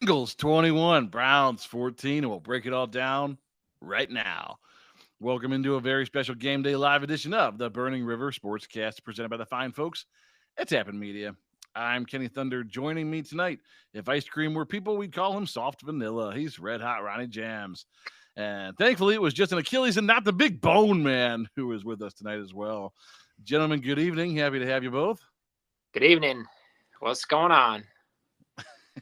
Bengals 21, Browns 14, and we'll break it all down right now. Welcome into a very special game day live edition of the Burning River Sportscast presented by the fine folks at Tappan Media. I'm Kenny Thunder. Joining me tonight, if ice cream were people, we'd call him soft vanilla. He's red hot Ronnie Jams. And thankfully, it was just an Achilles and not the big bone man who is with us tonight as well. Gentlemen, good evening. Happy to have you both. Good evening. What's going on?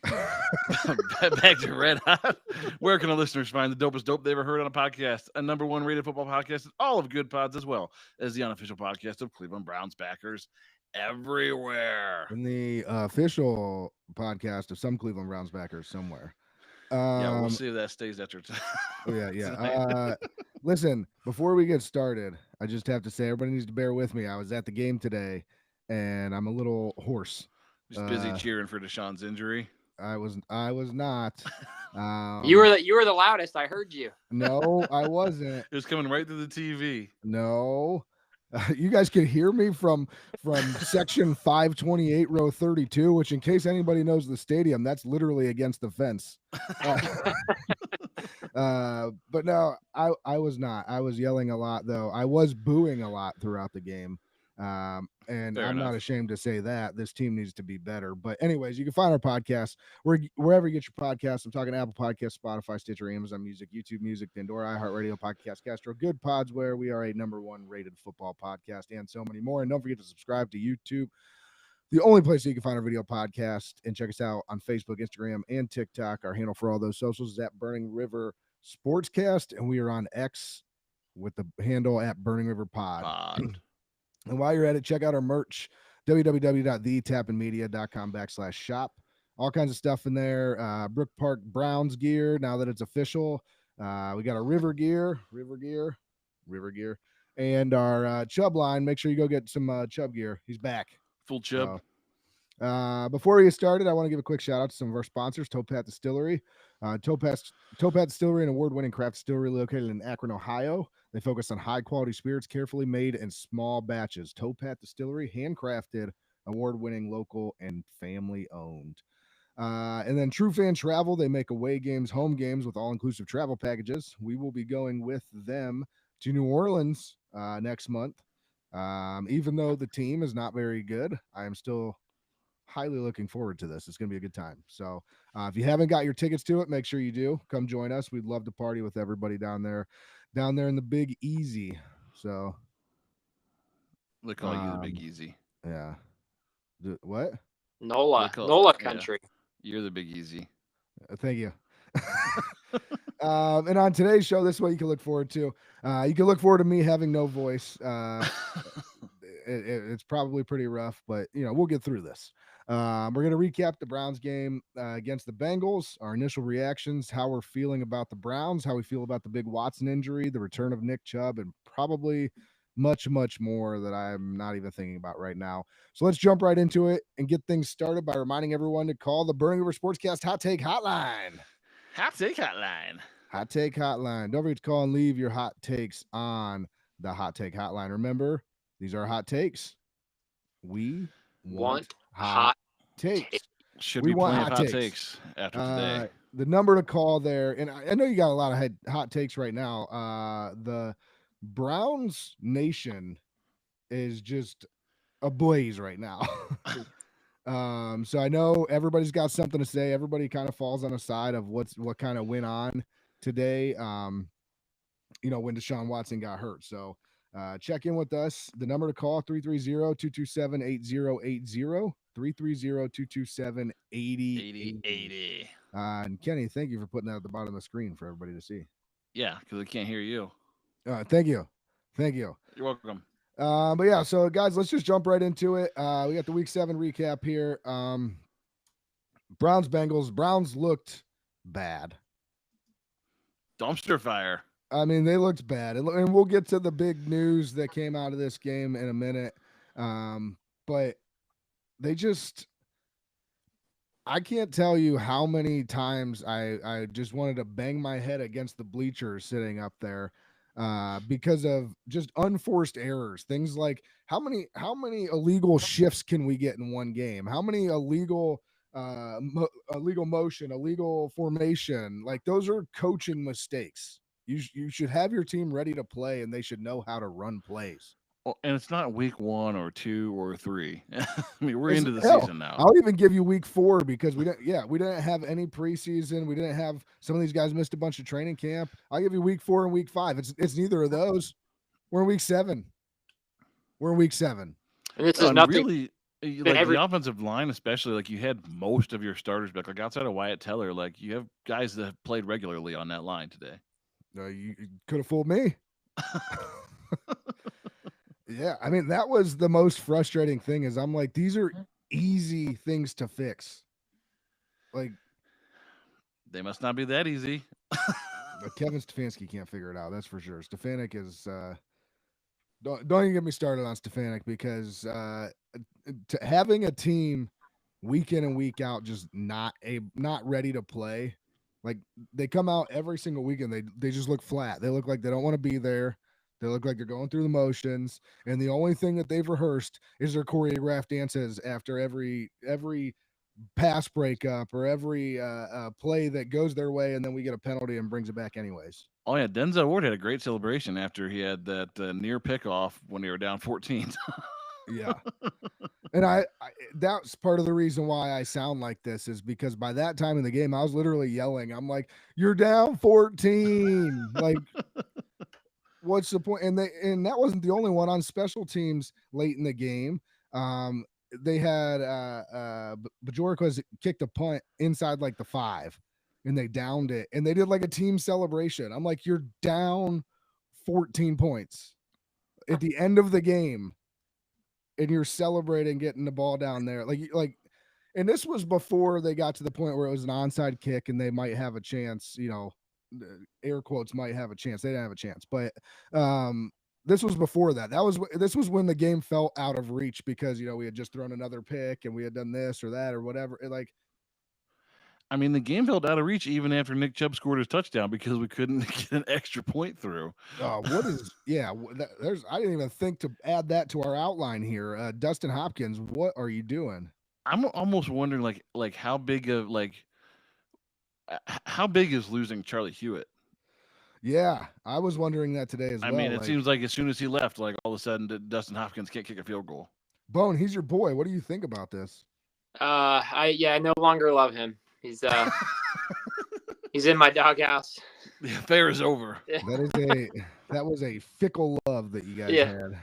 Back to Red Hot. Where can the listeners find the dopest dope they ever heard on a podcast? A number one rated football podcast, and all of good pods, as well as the unofficial podcast of Cleveland Browns backers everywhere. And the official podcast of some Cleveland Browns backers somewhere. Yeah, we'll see if that stays after Yeah. Listen, before we get started, I just have to say everybody needs to bear with me. I was at the game today, and I'm a little hoarse. Just busy cheering for Deshaun's injury. I was not. You were the loudest. I heard you. No, I wasn't. It was coming right through the TV. No, you guys could hear me from section 528, row 32. Which, in case anybody knows the stadium, that's literally against the fence. But no, I was not. I was yelling a lot, though. I was booing a lot throughout the game. And Fair I'm enough. not ashamed to say that this team needs to be better. But anyways, you can find our podcast wherever you get your podcasts. I'm talking Apple Podcasts, Spotify, Stitcher, Amazon Music, YouTube Music, Pandora, iHeartRadio, Podcast Castro, Good Pods, where we are a number one rated football podcast, and so many more. And don't forget to subscribe to YouTube, the only place that you can find our video podcast, and check us out on Facebook, Instagram, and TikTok. Our handle for all those socials is at Burning River Sportscast, and we are on X with the handle at Burning River Pod. And while you're at it, check out our merch, www.thetappanmedia.com/shop. All kinds of stuff in there. Brook Park Browns gear, now that it's official. We got our River gear, and our Chubb line. Make sure you go get some Chubb gear. He's back. Full Chubb. Before we get started, I want to give a quick shout out to some of our sponsors, Towpath Distillery. Towpath Distillery, an award-winning craft distillery located in Akron, Ohio. They focus on high-quality spirits, carefully made in small batches. Towpath Distillery, handcrafted, award-winning, local, and family-owned. And then True Fan Travel, they make away games, home games with all-inclusive travel packages. We will be going with them to New Orleans next month. Even though the team is not very good, I am still highly looking forward to this. It's going to be a good time. So if you haven't got your tickets to it, make sure you do. Come join us. We'd love to party with everybody down there in the Big Easy. So They call you the Big Easy. Yeah. What? NOLA country. Yeah. You're the Big Easy. Thank you. And on today's show, this is what you can look forward to. You can look forward to me having no voice. It's probably pretty rough, but we'll get through this. We're going to recap the Browns game against the Bengals, our initial reactions, how we're feeling about the Browns, how we feel about the big Watson injury, the return of Nick Chubb, and probably much, much more that I'm not even thinking about right now. So let's jump right into it and get things started by reminding everyone to call the Burning River Sportscast Hot Take Hotline. Hot Take Hotline. Hot Take Hotline. Don't forget to call and leave your hot takes on the Hot Take Hotline. Remember, these are hot takes. We want hot takes. Should be plenty of hot takes after today. The number to call there, and I know you got a lot of hot takes right now. The Browns Nation is just ablaze right now. So I know everybody's got something to say. Everybody kind of falls on the side of what kind of went on today. When Deshaun Watson got hurt. So check in with us. The number to call, 330-227-8080, 330-227-8080. And Kenny, thank you for putting that at the bottom of the screen for everybody to see. Yeah, because they can't hear you. Thank you. You're welcome. But yeah, so guys, let's just jump right into it. We got the week 7 recap here. Browns Bengals. Browns looked bad. Dumpster fire. I mean, they looked bad, and we'll get to the big news that came out of this game in a minute. But they just, I can't tell you how many times I just wanted to bang my head against the bleachers sitting up there because of just unforced errors. Things like how many illegal shifts can we get in one game? How many illegal illegal motion, illegal formation. Like those are coaching mistakes. You should have your team ready to play, and they should know how to run plays. Well, and it's not week 1 or 2 or 3. I mean, we're It's, into the season now. I'll even give you week 4 because we didn't have any preseason. We didn't have, some of these guys missed a bunch of training camp. I'll give you week 4 and week 5. It's neither of those. We're in week 7. And this is nothing. Really, like the offensive line, especially, like you had most of your starters back. Like outside of Wyatt Teller, like you have guys that have played regularly on that line today. You could have fooled me. Yeah, I mean, that was the most frustrating thing is I'm like, these are easy things to fix. Like, they must not be that easy. Kevin Stefanski can't figure it out. That's for sure. Stefanik is don't even get me started on Stefanik because having a team week in and week out just not ready to play. Like they come out every single weekend, they just look flat. They look like they don't want to be there. They look like they're going through the motions, and the only thing that they've rehearsed is their choreographed dances after every pass breakup or every play that goes their way, and then we get a penalty and brings it back anyways. Oh yeah, Denzel Ward had a great celebration after he had that near pickoff when they were down 14. Yeah, and I that's part of the reason why I sound like this is because by that time in the game I was literally yelling. I'm like, "You're down 14!" Like. What's the point? And that wasn't the only one on special teams late in the game. They had Bajorquez kicked a punt inside like the 5, and they downed it, and they did like a team celebration. I'm like, you're down 14 points at the end of the game, and you're celebrating getting the ball down there, like. And this was before they got to the point where it was an onside kick, and they might have a chance, air quotes might have a chance. They didn't have a chance, but this was before that. This was when the game felt out of reach because we had just thrown another pick and we had done this or that or whatever. I mean, the game felt out of reach even after Nick Chubb scored his touchdown because we couldn't get an extra point through. I didn't even think to add that to our outline here. Dustin Hopkins, what are you doing? I'm almost wondering like how big is losing Charlie Hewitt? Yeah, I was wondering that today as well. I mean, it seems like as soon as he left, like all of a sudden Dustin Hopkins can't kick a field goal. Bone, he's your boy. What do you think about this? I no longer love him. He's he's in my doghouse. The affair is over. That was a fickle love that you guys had.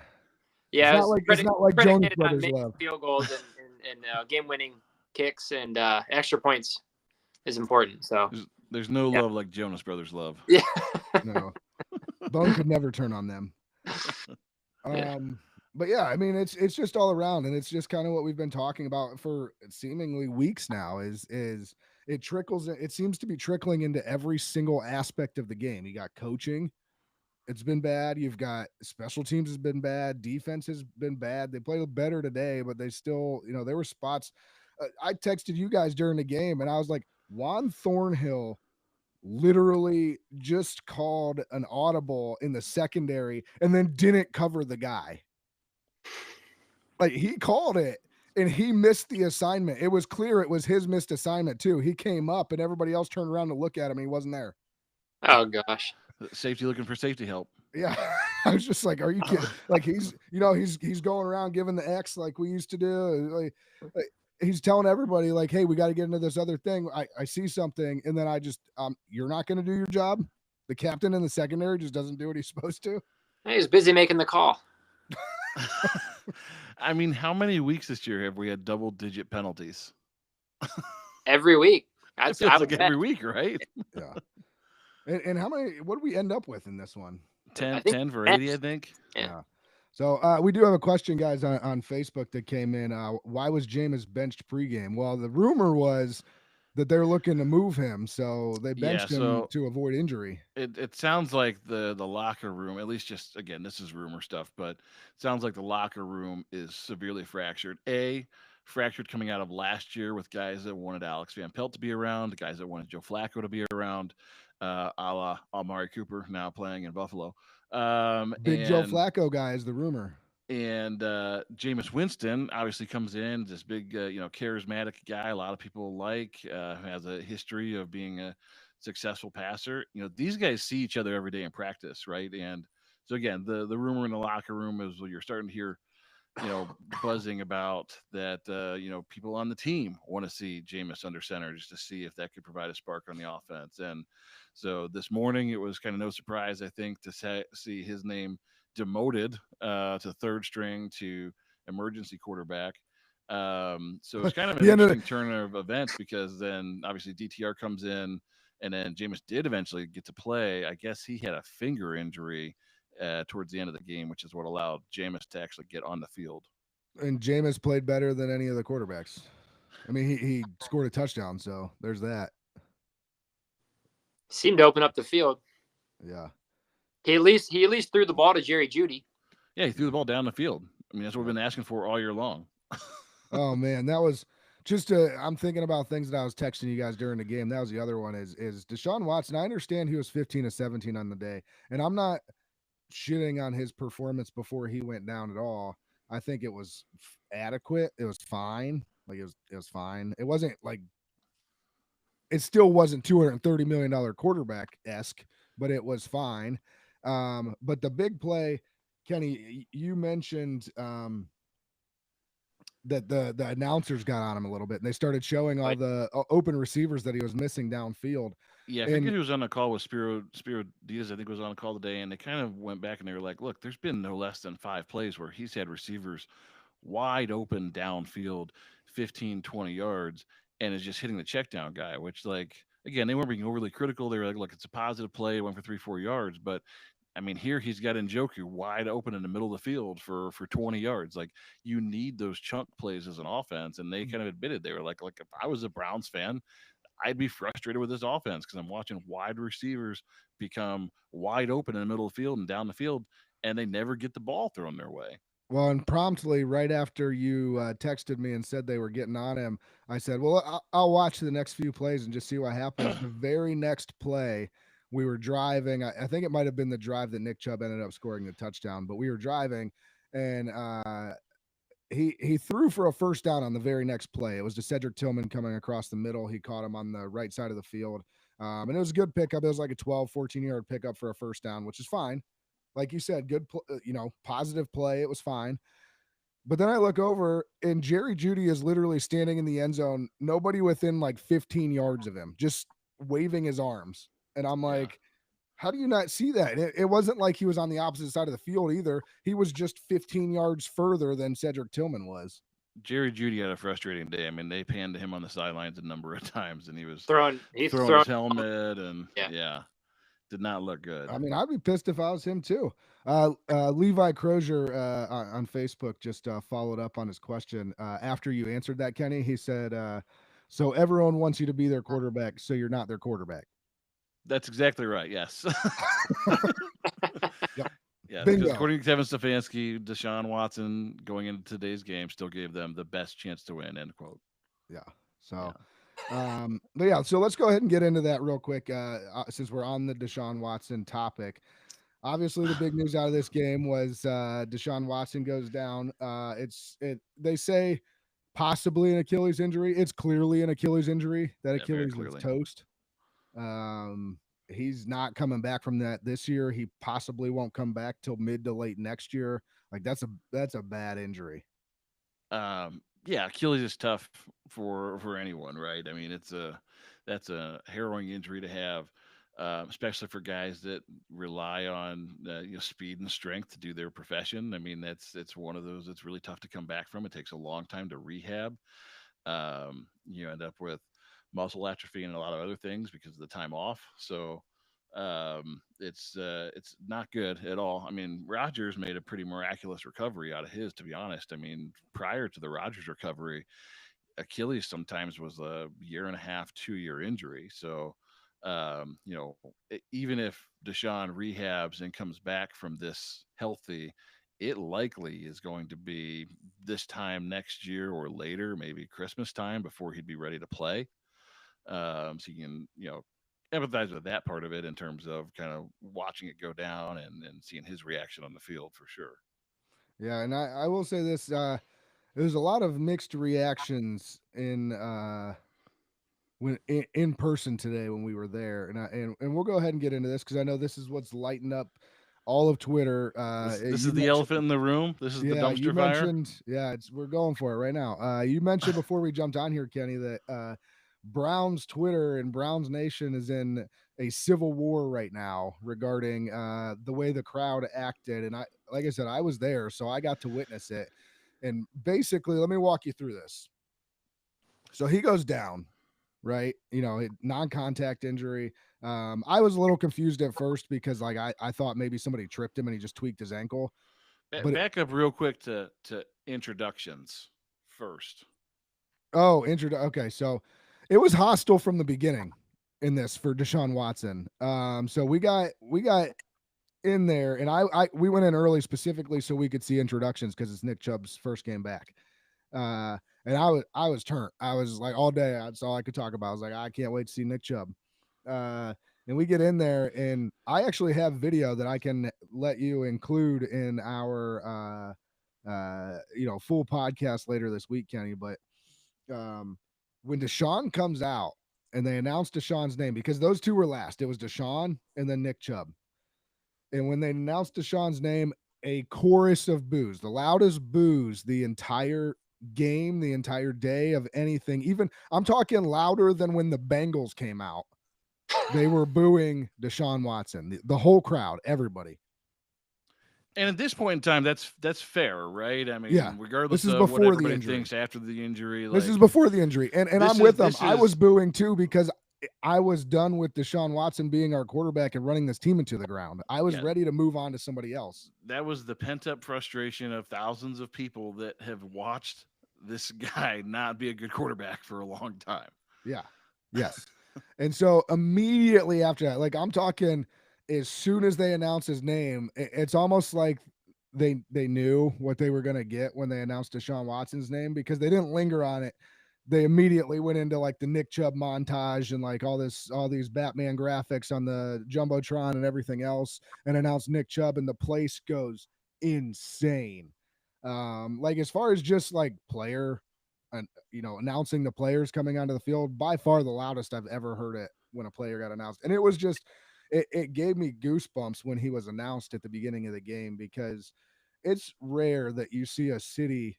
Yeah, it's not like Jones Brothers love. Field goals and game-winning kicks and extra points is important. So there's no love like Jonas Brothers love. Yeah. No. Bone could never turn on them. But yeah, I mean it's just all around, and it's just kind of what we've been talking about for seemingly weeks now is it trickles, it seems to be trickling into every single aspect of the game. You got coaching, it's been bad. You've got special teams has been bad. Defense has been bad. They played better today, but they still, there were spots. I texted you guys during the game, and I was like, Juan Thornhill literally just called an audible in the secondary and then didn't cover the guy. Like he called it and he missed the assignment. It was clear it was his missed assignment too. He came up and everybody else turned around to look at him and he wasn't there. Oh gosh. Safety looking for safety help. Yeah. I was just like, are you kidding? Like he's going around giving the X like we used to do. Like he's telling everybody like, hey, we got to get into this other thing. I see something. And then I just, you're not going to do your job. The captain in the secondary just doesn't do what he's supposed to. He's busy making the call. I mean, how many weeks this year have we had double-digit penalties? Every week. It feels like every week, right? Yeah. And how many? What did we end up with in this one? 10 for 80, I think. Yeah. So we do have a question, guys, on Facebook that came in. Why was Jameis benched pregame? Well, the rumor was that they're looking to move him, so they benched him to avoid injury. It sounds like the locker room, at least just, again, this is rumor stuff, but it sounds like the locker room is severely fractured. Fractured coming out of last year with guys that wanted Alex Van Pelt to be around, guys that wanted Joe Flacco to be around, a la Amari Cooper now playing in Buffalo. Big Joe Flacco guy is the rumor. And Jameis Winston obviously comes in, this big, charismatic guy. A lot of people has a history of being a successful passer. These guys see each other every day in practice, right? And so again, the rumor in the locker room is, well, you're starting to hear, buzzing about that. People on the team want to see Jameis under center just to see if that could provide a spark on the offense. And so this morning, it was kind of no surprise, I think, to see his name demoted to third string to emergency quarterback. So it's kind of an He ended interesting turn of events because then obviously DTR comes in, and then Jameis did eventually get to play. I guess he had a finger injury towards the end of the game, which is what allowed Jameis to actually get on the field. and Jameis played better than any of the quarterbacks. I mean, he scored a touchdown, so there's that. Seemed to open up the field. Yeah. He at least threw the ball to Jerry Jeudy. Yeah, he threw the ball down the field. I mean, that's what we've been asking for all year long. Oh man, that was I'm thinking about things that I was texting you guys during the game. That was the other one is Deshaun Watson. I understand he was 15 of 17 on the day, and I'm not shitting on his performance before he went down at all. I think it was adequate. It was fine. Like it was fine. It wasn't like it still wasn't $230 million quarterback esque, but it was fine. But the big play, Kenny, you mentioned that the announcers got on him a little bit and they started showing all the open receivers that he was missing downfield. Yeah, I And forget who was on the call with Spiro Diaz, I think was on the call today, and they kind of went back and they were like, look, there's been no less than 5 plays where he's had receivers wide open downfield 15, 20 yards and is just hitting the check down guy, which, like, again, they weren't being overly critical. They were like, look, it's a positive play. It went for 3, 4 yards. But I mean, here he's got Njoku wide open in the middle of the field for 20 yards. Like, you need those chunk plays as an offense. And they kind of admitted, they were like, if I was a Browns fan, I'd be frustrated with this offense because I'm watching wide receivers become wide open in the middle of the field and down the field, and they never get the ball thrown their way. well, and promptly right after you texted me and said they were getting on him, I said, well, I'll watch the next few plays and just see what happens. The very next play, we were driving. I think it might have been the drive that Nick Chubb ended up scoring the touchdown, but we were driving and he threw for a first down on the very next play. It was to Cedric Tillman coming across the middle. He caught him on the right side of the field. And it was a good pickup. It was like a 12, 14-yard pickup for a first down, which is fine. Like you said, good, positive play. It was fine. But then I look over and Jerry Jeudy is literally standing in the end zone, nobody within like 15 yards of him, just waving his arms. And I'm like, how do you not see that? It wasn't like he was on the opposite side of the field either. He was just 15 yards further than Cedric Tillman was. Jerry Jeudy had a frustrating day. I mean, they panned to him on the sidelines a number of times, and he was throwing his helmet, and did not look good. I mean, I'd be pissed if I was him too. Levi Crozier on Facebook just followed up on his question after you answered that, Kenny. He said, "So everyone wants you to be their quarterback, so you're not their quarterback." That's exactly right. Yes. Yep. Yeah, Bingo. because according to Kevin Stefanski, Deshaun Watson going into today's game still gave them the best chance to win. End quote. Yeah. So, but yeah, so let's go ahead and get into that real quick. Since we're on the Deshaun Watson topic, obviously the big news out of this game was Deshaun Watson goes down. They say possibly an Achilles injury. It's clearly an Achilles injury. That Achilles is toast. He's not coming back from that this year. He possibly won't come back till mid to late next year. Like that's a bad injury. Yeah, Achilles is tough for anyone, right? I mean, that's a harrowing injury to have, especially for guys that rely on speed and strength to do their profession. I mean, it's one of those that's really tough to come back from. It takes a long time to rehab. You end up with muscle atrophy and a lot of other things because of the time off. So it's not good at all. I mean, Rodgers made a pretty miraculous recovery out of his, to be honest. I mean, prior to the Rodgers recovery, Achilles sometimes was a year and a half, 2-year injury. So, even if Deshaun rehabs and comes back from this healthy, it likely is going to be this time next year or later, maybe Christmas time before he'd be ready to play. So you can, empathize with that part of it in terms of kind of watching it go down and seeing his reaction on the field for sure. Yeah, and I will say this: there's a lot of mixed reactions when in person today when we were there, and we'll go ahead and get into this because I know this is what's lighting up all of Twitter. This You is the mentioned, elephant in the room. This is the yeah, you dumpster fire. mentioned, yeah, we're going for it right now. You mentioned before we jumped on here, Kenny, that Browns Twitter and Browns Nation is in a civil war right now regarding the way the crowd acted, and like I said, I was there, so I got to witness it. And basically, let me walk you through this. So he goes down, right? Non-contact injury. I was a little confused at first because like I thought maybe somebody tripped him and he just tweaked his ankle. But Back up real quick to introductions first. Okay, so it was hostile from the beginning in this for Deshaun Watson. So we got in there, and we went in early specifically so we could see introductions because it's Nick Chubb's first game back. And I was turned. I was like all day. That's all I could talk about. I was like, I can't wait to see Nick Chubb. And we get in there, and I actually have video that I can let you include in our full podcast later this week, Kenny. But when Deshaun comes out and they announced Deshaun's name, because those two were last. It was Deshaun and then Nick Chubb. And when they announced Deshaun's name, a chorus of boos, the loudest boos the entire game, the entire day of anything. Even I'm talking louder than when the Bengals came out. They were booing Deshaun Watson, the whole crowd, everybody. And at this point in time, that's fair, right? I mean, Yeah, regardless this is of what before the everybody injury. thinks after the injury, This is before the injury, and I'm with them. I was booing too because I was done with Deshaun Watson being our quarterback and running this team into the ground. I was ready to move on to somebody else. That was the pent-up frustration of thousands of people that have watched this guy not be a good quarterback for a long time. Yeah. Yes. And so immediately after that, like I'm talking as soon as they announced his name, it's almost like they knew what they were going to get when they announced Deshaun Watson's name because they didn't linger on it. They immediately went into like the Nick Chubb montage and like all these Batman graphics on the Jumbotron and everything else and announced Nick Chubb, and the place goes insane. Like as far as just like player and announcing the players coming onto the field, by far the loudest I've ever heard it when a player got announced. And it was just it gave me goosebumps when he was announced at the beginning of the game because it's rare that you see a city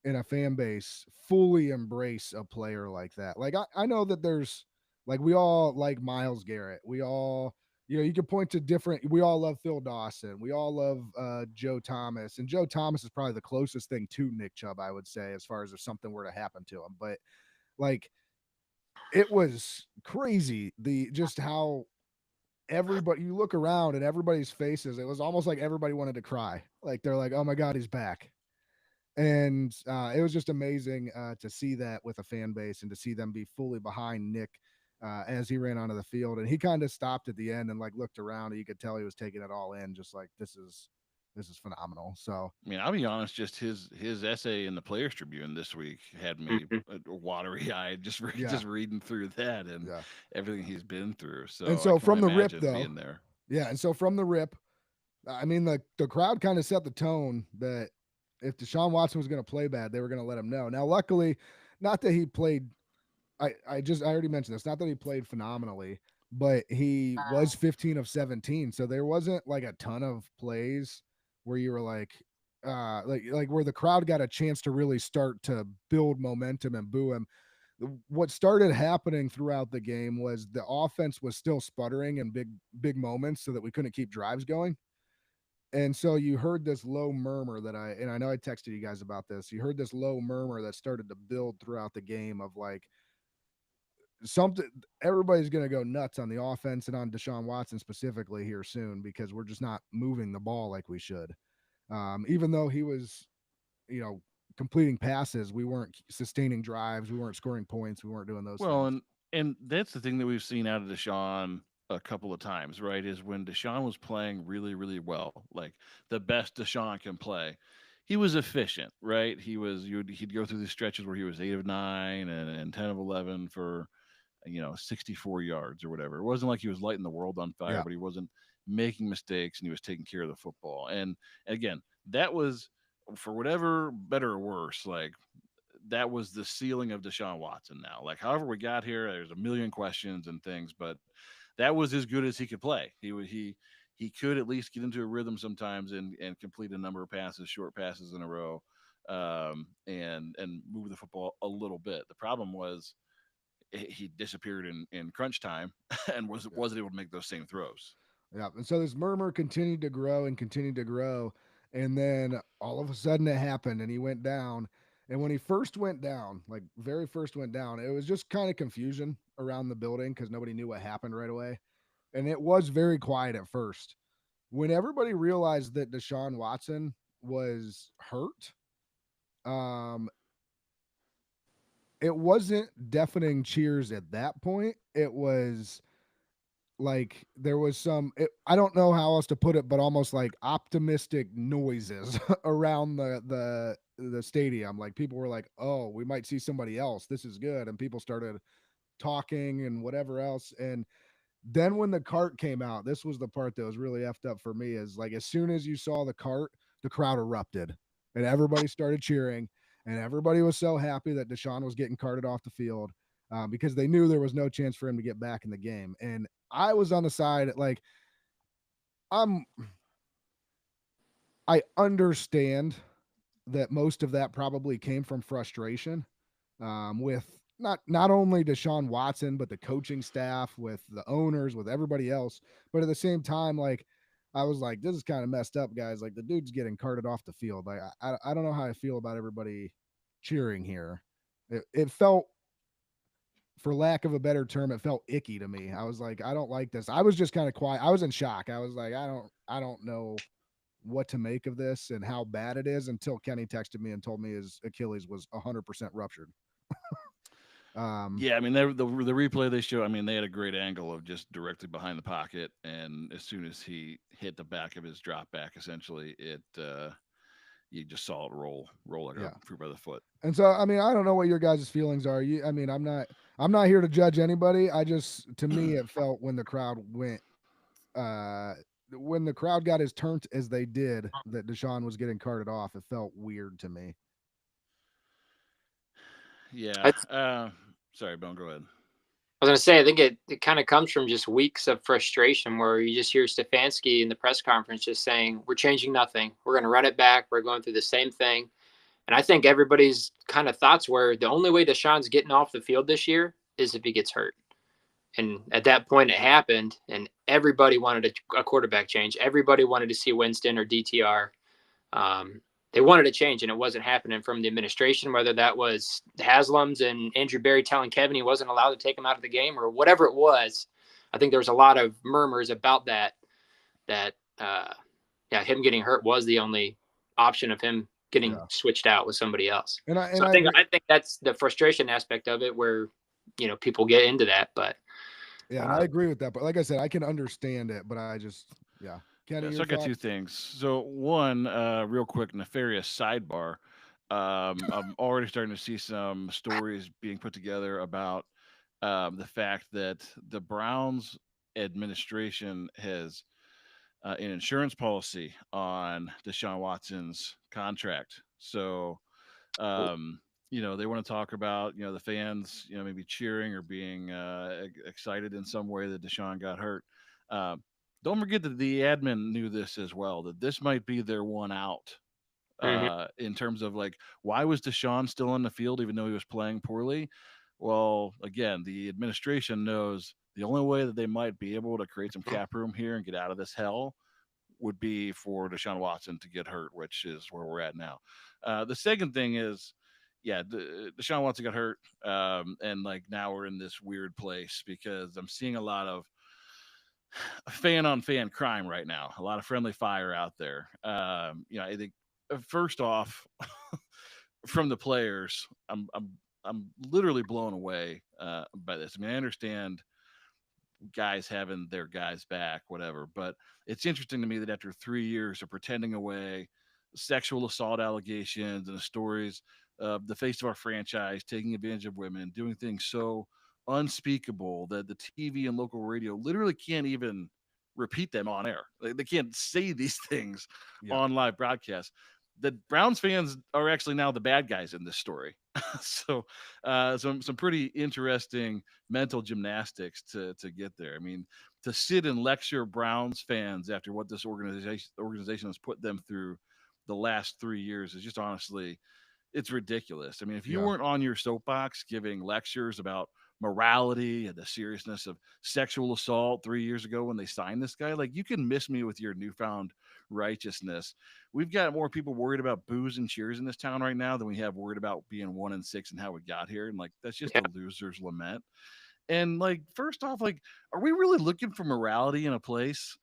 in a fan base fully embrace a player like that. Like I know that there's like we all like Myles Garrett. We all you can point to different. We all love Phil Dawson. We all love Joe Thomas, and Joe Thomas is probably the closest thing to Nick Chubb, I would say, as far as if something were to happen to him. But like, it was crazy just how everybody you look around and everybody's faces. It was almost like everybody wanted to cry. Like they're like, "Oh my God, he's back." And it was just amazing to see that with a fan base and to see them be fully behind Nick as he ran onto the field. And he kind of stopped at the end and like looked around, and you could tell he was taking it all in, just like this is phenomenal. So I mean, I'll be honest, just his essay in the Players Tribune this week had me watery eyed just reading through that and everything he's been through. So and so from the rip though, being there. Yeah, and so from the rip, I mean the crowd kind of set the tone that if Deshaun Watson was going to play bad, they were going to let him know. Now, luckily, not that he played. I already mentioned this. Not that he played phenomenally, but he was 15 of 17. So there wasn't like a ton of plays where you were like where the crowd got a chance to really start to build momentum and boo him. What started happening throughout the game was the offense was still sputtering in big moments so that we couldn't keep drives going. And so you heard this low murmur that I know I texted you guys about this. You heard this low murmur that started to build throughout the game of like something. Everybody's going to go nuts on the offense and on Deshaun Watson specifically here soon because we're just not moving the ball like we should. Even though he was, completing passes, we weren't sustaining drives, we weren't scoring points, we weren't doing those things. And that's the thing that we've seen out of Deshaun a couple of times, right? Is when Deshaun was playing really, really well, like the best Deshaun can play, he was efficient, right? He'd go through the stretches where he was 8 of 9 and 10 of 11 for 64 yards or whatever. It wasn't like he was lighting the world on fire, Yeah. but he wasn't making mistakes and he was taking care of the football. And again, that was, for whatever better or worse, like that was the ceiling of Deshaun Watson now. Like, however we got here, there's a million questions and things, but that was as good as he could play. He could at least get into a rhythm sometimes and complete a number of passes, short passes in a row, and move the football a little bit. The problem was he disappeared in crunch time and wasn't able to make those same throws. Yeah. And so this murmur continued to grow and continued to grow. And then all of a sudden it happened and he went down. And when he first went down, like very first went down, it was just kind of confusion around the building because nobody knew what happened right away. And it was very quiet at first. When everybody realized that Deshaun Watson was hurt, um, it wasn't deafening cheers at that point. It was like there was I don't know how else to put it, but almost like optimistic noises around the stadium. Like people were like, oh, we might see somebody else, this is good, and people started talking and whatever else. And then when the cart came out, this was the part that was really effed up for me, is like as soon as you saw the cart, the crowd erupted and everybody started cheering and everybody was so happy that Deshaun was getting carted off the field, because they knew there was no chance for him to get back in the game. And I was on the side, like, I understand that most of that probably came from frustration, with not only Deshaun Watson, but the coaching staff, with the owners, with everybody else. But at the same time, like, I was like, this is kind of messed up, guys. Like, the dude's getting carted off the field. Like, I don't know how I feel about everybody cheering here. It felt, for lack of a better term, it felt icky to me. I was like, I don't like this. I was just kind of quiet. I was in shock. I was like, I don't know what to make of this and how bad it is, until Kenny texted me and told me his Achilles was 100% ruptured. Yeah, I mean, the replay they show, I mean, they had a great angle of just directly behind the pocket, and as soon as he hit the back of his drop back, essentially, you just saw it roll like a fruit by the foot. And so, I mean, I don't know what your guys' feelings are. I mean, I'm not here to judge anybody. To me, it felt when the crowd went, when the crowd got as turned as they did, that Deshaun was getting carted off, it felt weird to me. Yeah. Sorry, Bone, go ahead. I was going to say, I think it kind of comes from just weeks of frustration where you just hear Stefanski in the press conference just saying, we're changing nothing. We're going to run it back. We're going through the same thing. And I think everybody's kind of thoughts were the only way Deshaun's getting off the field this year is if he gets hurt. And at that point it happened, and everybody wanted a quarterback change. Everybody wanted to see Winston or DTR. They wanted a change, and it wasn't happening from the administration, whether that was Haslam's and Andrew Berry telling Kevin he wasn't allowed to take him out of the game or whatever it was. I think there was a lot of murmurs about that him getting hurt was the only option of him getting switched out with somebody else. I think that's the frustration aspect of it, where, people get into that. But and I agree with that. But like I said, I can understand it, but I just, Kenny, so I got two things. So one, real quick, nefarious sidebar. I'm already starting to see some stories being put together about the fact that the Browns administration has an insurance policy on Deshaun Watson's contract. So, they want to talk about, the fans, maybe cheering or being excited in some way that Deshaun got hurt. Don't forget that the admin knew this as well, that this might be their one out in terms of, like, why was Deshaun still on the field even though he was playing poorly? Well, again, the administration knows the only way that they might be able to create some cap room here and get out of this hell would be for Deshaun Watson to get hurt, which is where we're at now. The second thing is, Deshaun Watson got hurt, and like now we're in this weird place because I'm seeing a lot of fan on fan crime right now. A lot of friendly fire out there. I think first off, from the players, I'm literally blown away by this. I mean, I understand guys having their guys back, whatever, but it's interesting to me that after 3 years of pretending away sexual assault allegations and the stories of the face of our franchise taking advantage of women, doing things so unspeakable that the TV and local radio literally can't even repeat them on air. They can't say these things Yeah. on live broadcast. The Browns fans are actually now the bad guys in this story. So some pretty interesting mental gymnastics to get there. I mean, to sit and lecture Browns fans after what this organization has put them through the last 3 years is just honestly, it's ridiculous. I mean, if you Yeah. weren't on your soapbox giving lectures about morality and the seriousness of sexual assault 3 years ago when they signed this guy, like, you can miss me with your newfound righteousness. We've got more people worried about booze and cheers in this town right now than we have worried about being 1-6 and how we got here. And like, that's just Yeah. a loser's lament. And like, first off, like, are we really looking for morality in a place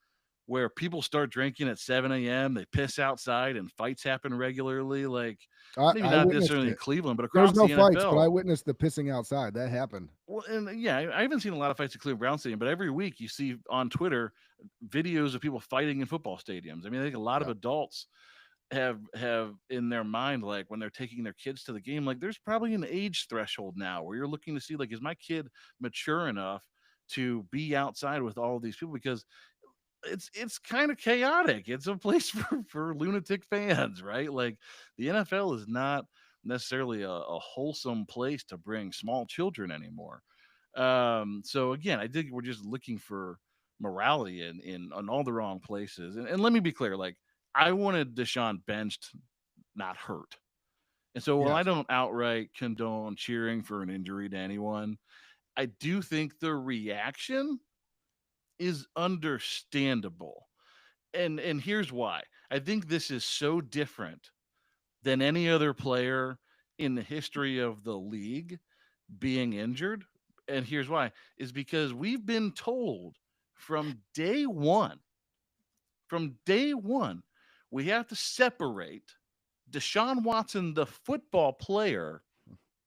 where people start drinking at 7 a.m., they piss outside, and fights happen regularly? Like, maybe I not witnessed necessarily in it. Cleveland, but There's across no the fights, but I NFL. witnessed the pissing outside. That happened. Well, and yeah, I haven't seen a lot of fights at Cleveland Brown Stadium, but every week you see on Twitter videos of people fighting in football stadiums. I mean, I think a lot of Yeah. adults have in their mind, like, when they're taking their kids to the game, like, there's probably an age threshold now where you're looking to see, like, is my kid mature enough to be outside with all of these people? Because it's kind of chaotic. It's a place for lunatic fans, right? Like, the NFL is not necessarily a wholesome place to bring small children anymore. So again, I think we're just looking for morality in all the wrong places. And let me be clear, like, I wanted Deshaun benched, not hurt. And so while I Yes. don't outright condone cheering for an injury to anyone, I do think the reaction is understandable. And here's why. I think this is so different than any other player in the history of the league being injured. And here's why, is because we've been told from day one, we have to separate Deshaun Watson, the football player,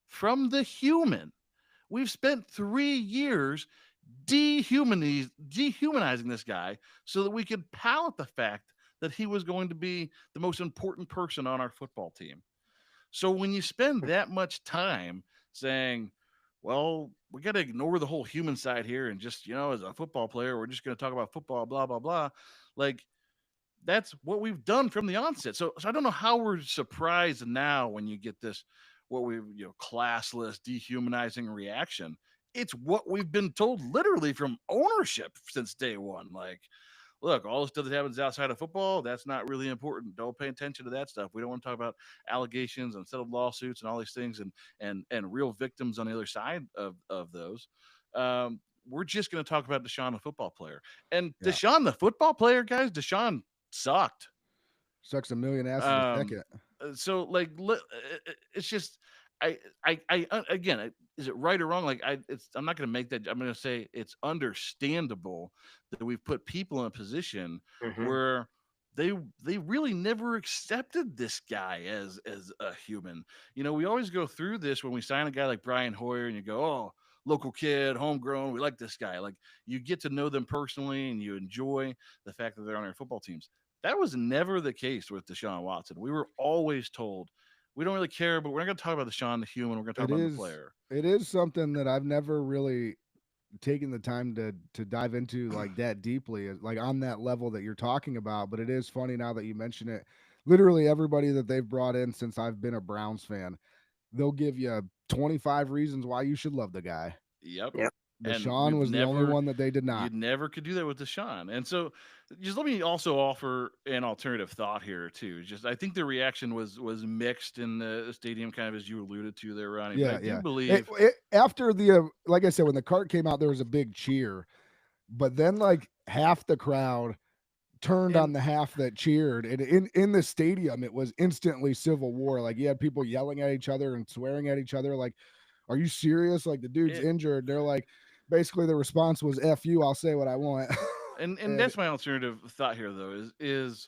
from the human. We've spent 3 years dehumanizing this guy so that we could palate the fact that he was going to be the most important person on our football team. So when you spend that much time saying, well, we got to ignore the whole human side here and just, as a football player, we're just going to talk about football, blah, blah, blah. Like, that's what we've done from the onset. So I don't know how we're surprised now when you get this, what we, classless, dehumanizing reaction. It's what we've been told literally from ownership since day one. Like, look, all the stuff that happens outside of football, that's not really important. Don't pay attention to that stuff. We don't want to talk about allegations and settled lawsuits and all these things and real victims on the other side of those. We're just going to talk about Deshaun, the football player. And Yeah. Deshaun, the football player, guys, Deshaun sucked. Sucks a million asses a Um, second. so like, it's just, again, is it right or wrong? Like, I'm not going to make that. I'm going to say it's understandable that we've put people in a position Mhm. where they really never accepted this guy as a human. We always go through this when we sign a guy like Brian Hoyer, and you go, oh, local kid, homegrown, we like this guy. Like, you get to know them personally, and you enjoy the fact that they're on our football teams. That was never the case with Deshaun Watson. We were always told, we don't really care, but we're not going to talk about Deshaun, the human. We're going to talk It about him, the is player. it is something that I've never really taken the time to dive into like that deeply, like on that level that you're talking about. But it is funny now that you mention it. Literally everybody that they've brought in since I've been a Browns fan, they'll give you 25 reasons why you should love the guy. Yep. Yep. And Deshaun was the only one that they did you not. never could do that with Deshaun. And so just let me also offer an alternative thought here too. Just, I think the reaction was mixed in the stadium, kind of as you alluded to there, Ronnie. But Yeah, I do yeah. believe After the like I said, when the cart came out, there was a big cheer, but then like half the crowd turned on and the half that cheered, and in the stadium it was instantly civil war. Like, you had people yelling at each other and swearing at each other. Like, are you serious? Like, the dude's it, injured. They're like, basically the response was, F you, I'll say what I want. and that's my alternative thought here though, is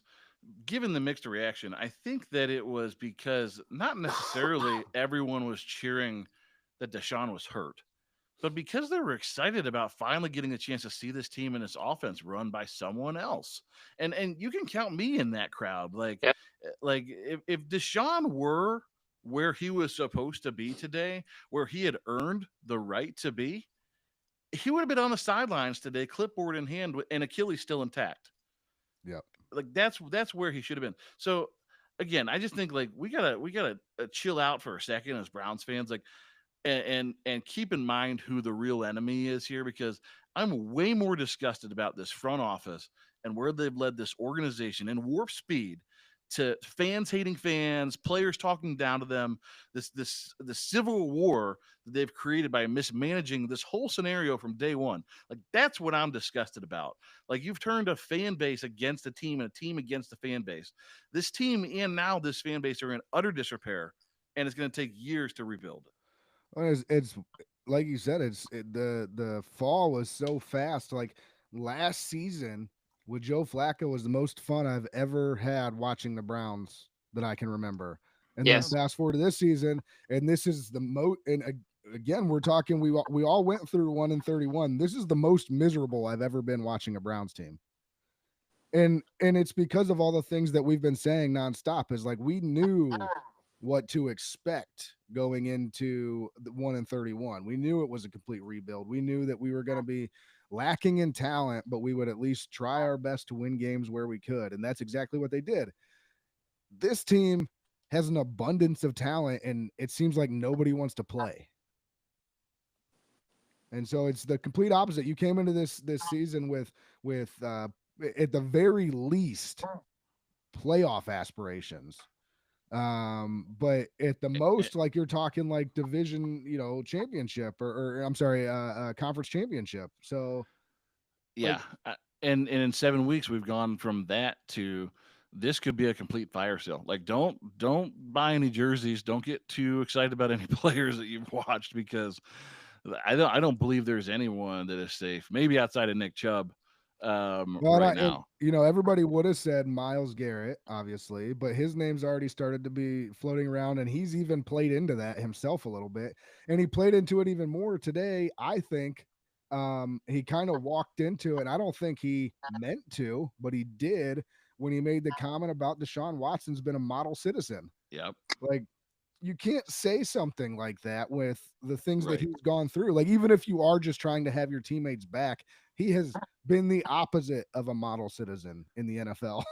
given the mixed reaction, I think that it was because not necessarily everyone was cheering that Deshaun was hurt, but because they were excited about finally getting a chance to see this team and its offense run by someone else. And you can count me in that crowd. Like, Yep. if Deshaun were where he was supposed to be today, where he had earned the right to be, he would have been on the sidelines today, clipboard in hand, and Achilles still intact. Yep. Like that's where he should have been. So again, I just think like we gotta chill out for a second as Browns fans. Like and keep in mind who the real enemy is here, because I'm way more disgusted about this front office and where they've led this organization in warp speed to fans hating fans, players talking down to them, the civil war that they've created by mismanaging this whole scenario from day one. Like that's what I'm disgusted about. Like you've turned a fan base against a team and a team against the fan base. This team and now this fan base are in utter disrepair, and it's going to take years to rebuild. Well, it's like you said, the fall was so fast. Like last season with Joe Flacco was the most fun I've ever had watching the Browns that I can remember. And then Yes. fast forward to this season, and this is the most. And again, we're talking. We all went through 1-31. This is the most miserable I've ever been watching a Browns team. And it's because of all the things that we've been saying nonstop. Is like we knew what to expect going into the 1-31. We knew it was a complete rebuild. We knew that we were going to be lacking in talent, but we would at least try our best to win games where we could. And that's exactly what they did. This team has an abundance of talent, and it seems like nobody wants to play. And so it's the complete opposite. You came into this season with at the very least playoff aspirations, but at the most, like you're talking like division, championship, or I'm sorry, conference championship. So Yeah, and in 7 weeks we've gone from that to this could be a complete fire sale. Like don't buy any jerseys. Don't get too excited about any players that you've watched, because I don't believe there's anyone that is safe. Maybe outside of Nick Chubb, well, right and, now. everybody would have said Myles Garrett, obviously, but his name's already started to be floating around, and he's even played into that himself a little bit, and he played into it even more today. I think he kind of walked into it, and I don't think he meant to, but he did when he made the comment about Deshaun Watson's been a model citizen. Yep. Like, you can't say something like that with the things that Right. he's gone through. Like, even if you are just trying to have your teammates back, he has been the opposite of a model citizen in the NFL.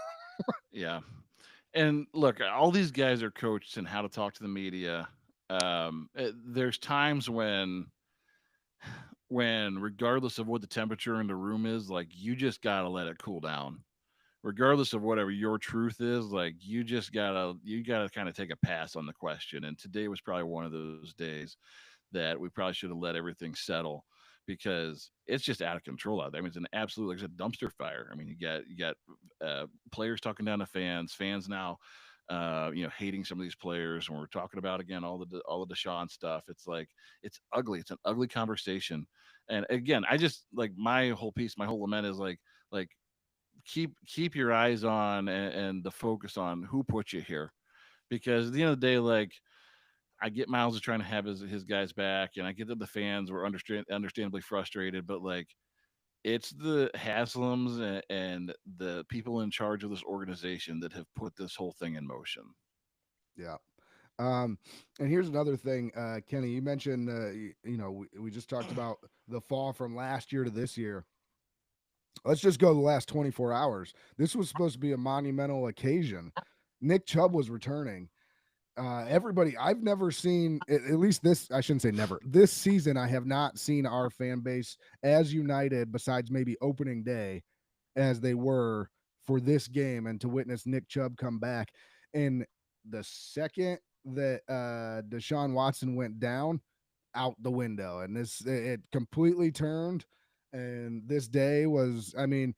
Yeah. And look, all these guys are coached in how to talk to the media. There's times when regardless of what the temperature in the room is, like you just gotta let it cool down. Regardless of whatever your truth is, like you gotta kind of take a pass on the question. And today was probably one of those days that we probably should have let everything settle, because it's just out of control out there. I mean, it's an absolute, like I said, dumpster fire. I mean, you got players talking down to fans now, hating some of these players. And we're talking about again all the Deshaun stuff. It's like it's ugly. It's an ugly conversation. And again, I just like my whole piece, my whole lament is like keep your eyes on and the focus on who put you here, because at the end of the day, like I get Miles is trying to have his guys back, and I get that the fans were understandably frustrated, but like it's the Haslams and the people in charge of this organization that have put this whole thing in motion. Yeah. Um, and here's another thing, Kenny, you mentioned, we just talked about the fall from last year to this year. Let's just go the last 24 hours. This was supposed to be a monumental occasion. Nick Chubb was returning. Everybody, I've never seen, at least this, I shouldn't say never, this season, I have not seen our fan base as united, besides maybe opening day, as they were for this game, and to witness Nick Chubb come back. And the second that Deshaun Watson went down, out the window, and it completely turned. And this day was, I mean,